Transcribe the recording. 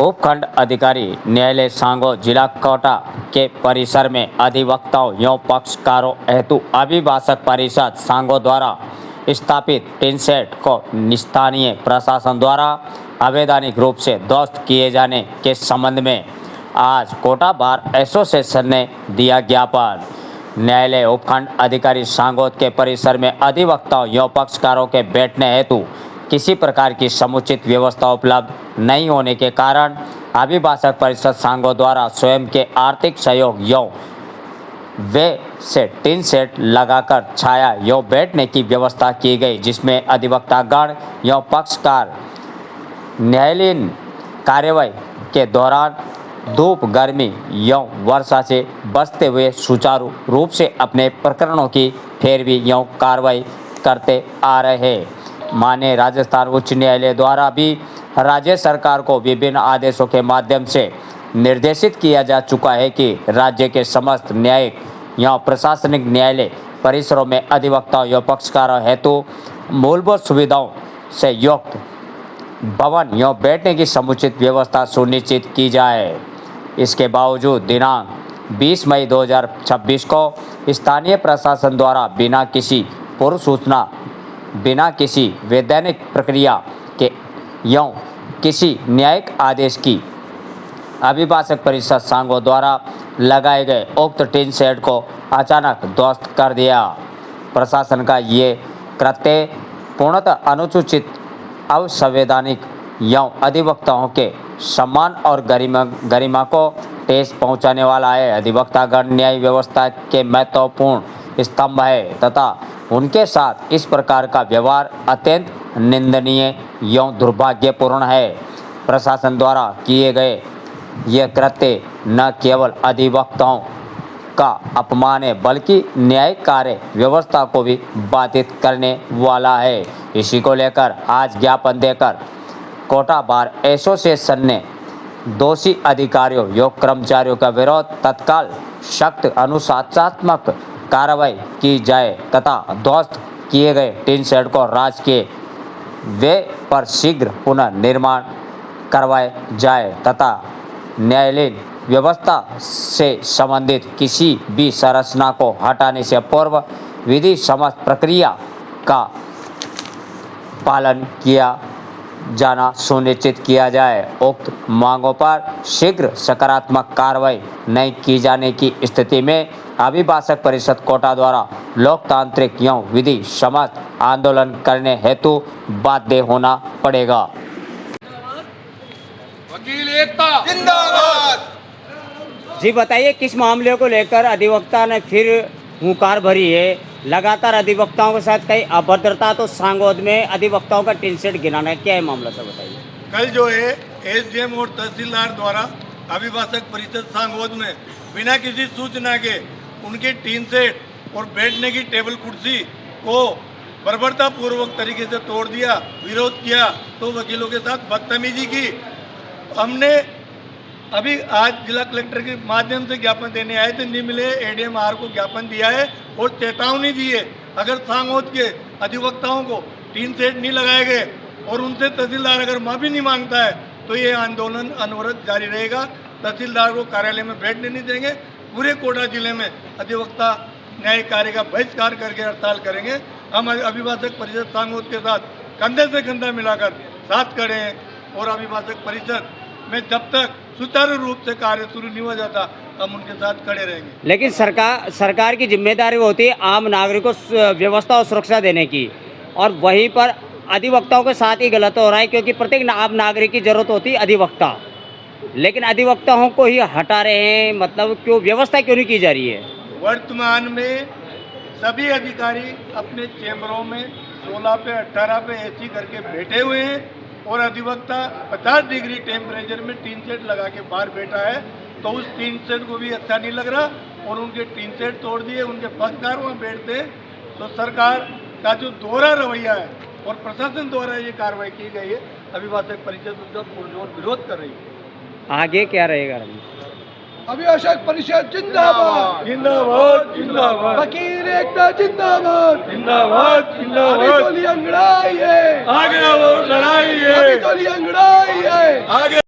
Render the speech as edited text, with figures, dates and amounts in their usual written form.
उपखंड अधिकारी न्यायालय सांगोद जिला कोटा के परिसर में अधिवक्ताओं एवं पक्षकारों हेतु अभिभाषक परिषद सांगोद द्वारा स्थापित टिन शेड को स्थानीय प्रशासन द्वारा अवैधानिक रूप से ध्वस्त किए जाने के संबंध में आज कोटा बार एसोसिएशन ने दिया ज्ञापन। न्यायालय उपखंड अधिकारी सांगोद के परिसर में अधिवक्ताओं एवं पक्षकारों के बैठने हेतु किसी प्रकार की समुचित व्यवस्था उपलब्ध नहीं होने के कारण अभिभाषक परिषद सांगोद द्वारा स्वयं के आर्थिक सहयोग एवं वे से टिन शेड लगाकर छाया एवं बैठने की व्यवस्था की गई, जिसमें अधिवक्तागण एवं पक्षकार न्यायालयीन कार्यवाही के दौरान धूप, गर्मी एवं वर्षा से बचते हुए सुचारू रूप से अपने प्रकरणों की पैरवी एवं कार्रवाई करते आ रहे हैं। माननीय राजस्थान उच्च न्यायालय द्वारा भी राज्य सरकार को विभिन्न आदेशों के माध्यम से निर्देशित किया जा चुका है कि राज्य के समस्त न्यायिक एवं प्रशासनिक न्यायालय परिसरों में अधिवक्ताओं एवं पक्षकारों हेतु मूलभूत सुविधाओं से युक्त भवन एवं बैठने की समुचित व्यवस्था सुनिश्चित की जाए। इसके बावजूद दिनांक 20 मई 2026 को स्थानीय प्रशासन द्वारा बिना किसी पूर्व सूचना, बिना किसी वैधानिक प्रक्रिया के एवं किसी न्यायिक आदेश की अभिभाषक परिषद सांगोद द्वारा लगाए गए उक्त टिन शेड को अचानक ध्वस्त कर दिया। प्रशासन का ये कृत्य पूर्णतः अनुचित, असंवैधानिक एवं अधिवक्ताओं के सम्मान और गरिमा को ठेस पहुंचाने वाला है। अधिवक्तागण न्याय व्यवस्था के महत्वपूर्ण स्तंभ है तथा उनके साथ इस प्रकार का व्यवहार अत्यंत निंदनीय एवं दुर्भाग्यपूर्ण है। प्रशासन द्वारा किए गए यह कृत्य न केवल अधिवक्ताओं का अपमान है बल्कि न्यायिक कार्य व्यवस्था को भी बाधित करने वाला है। इसी को लेकर आज ज्ञापन देकर कोटा बार एसोसिएशन ने दोषी अधिकारियों एवं कर्मचारियों का विरोध तत्काल सख्त अनुशासनात्मक कार्रवाई की जाए तथा ध्वस्त किए गए टिन शेड को राजकीय व्यय पर शीघ्र पुनः निर्माण करवाया जाए तथा न्यायालयीन व्यवस्था से संबंधित किसी भी संरचना को हटाने से पूर्व विधि समस्त प्रक्रिया का पालन किया जाना सुनिश्चित किया जाए। उक्त मांगों पर शीघ्र सकारात्मक कार्रवाई नहीं की जाने की स्थिति में अभिभाषक परिषद कोटा द्वारा लोकतांत्रिक एवं विधि सम्मत आंदोलन करने हेतु बाध्य होना पड़ेगा। वकील एकता जिंदाबाद। जी बताइए, किस मामले को लेकर अधिवक्ता ने फिर हुंकार भरी है? लगातार अधिवक्ताओं के साथ कई अभद्रता, तो सांगोद में अधिवक्ताओं का टिन शेड गिराना है, क्या है मामला सर बताइए। कल जो है एसडीएम और तहसीलदार द्वारा अभिभाषक परिषद सांगोद में बिना किसी सूचना के उनके टिन शेड और बैठने की टेबल कुर्सी को बर्बरता पूर्वक तरीके से तोड़ दिया, विरोध किया, तो वकीलों के साथ बदतमीजी की। हमने अभी आज जिला कलेक्टर के माध्यम से ज्ञापन देने आए थे, नहीं मिले, एडीएमआर को ज्ञापन दिया है और चेतावनी दी है अगर सांगोद के अधिवक्ताओं को टिन शेड नहीं लगाए गए और उनसे तहसीलदार अगर माफी नहीं मांगता है तो ये आंदोलन अनवरत जारी रहेगा। तहसीलदार को कार्यालय में बैठने नहीं देंगे। पूरे कोटा जिले में अधिवक्ता न्यायिक कार्य का बहिष्कार करके हड़ताल करेंगे। हम अभिभाषक परिषद सांगोद के साथ कंधे से कंधा मिलाकर साथ खड़े हैं और अभिभाषक परिषद में जब तक सुचारू रूप से कार्य शुरू नहीं हो जाता हम उनके साथ खड़े रहेंगे। लेकिन सरकार की जिम्मेदारी होती है आम नागरिकों को व्यवस्था और सुरक्षा देने की, और वहीं पर अधिवक्ताओं के साथ ही गलत हो रहा है, क्योंकि प्रत्येक आम नागरिक की जरूरत होती है अधिवक्ता, लेकिन अधिवक्ताओं को ही हटा रहे हैं। मतलब क्यों, व्यवस्था क्यों नहीं की जा रही है? वर्तमान में सभी अधिकारी अपने चैम्बरों में 16 पे 18 पे एसी करके बैठे हुए हैं और अधिवक्ता 50 डिग्री टेम्परेचर में टिन शेड लगा के बाहर बैठा है, तो उस टिन शेड को भी अच्छा नहीं लग रहा और उनके टिन शेड तोड़ दिए, उनके पक्षकार वहाँ बैठते। तो सरकार का जो दोहरा रवैया है और प्रशासन द्वारा ये कार्रवाई की गई है, अभिभाषक परिषद उसका पुरजोर विरोध कर रही है। आगे क्या रहेगा? अभिभाषक परिषद जिंदाबाद जिंदाबाद जिंदाबाद। वकील एकता जिंदाबाद जिंदाबाद जिंदाबाद। अभी तो लड़ाई है, आगे वो लड़ाई है, अभी तो लड़ाई है। आगे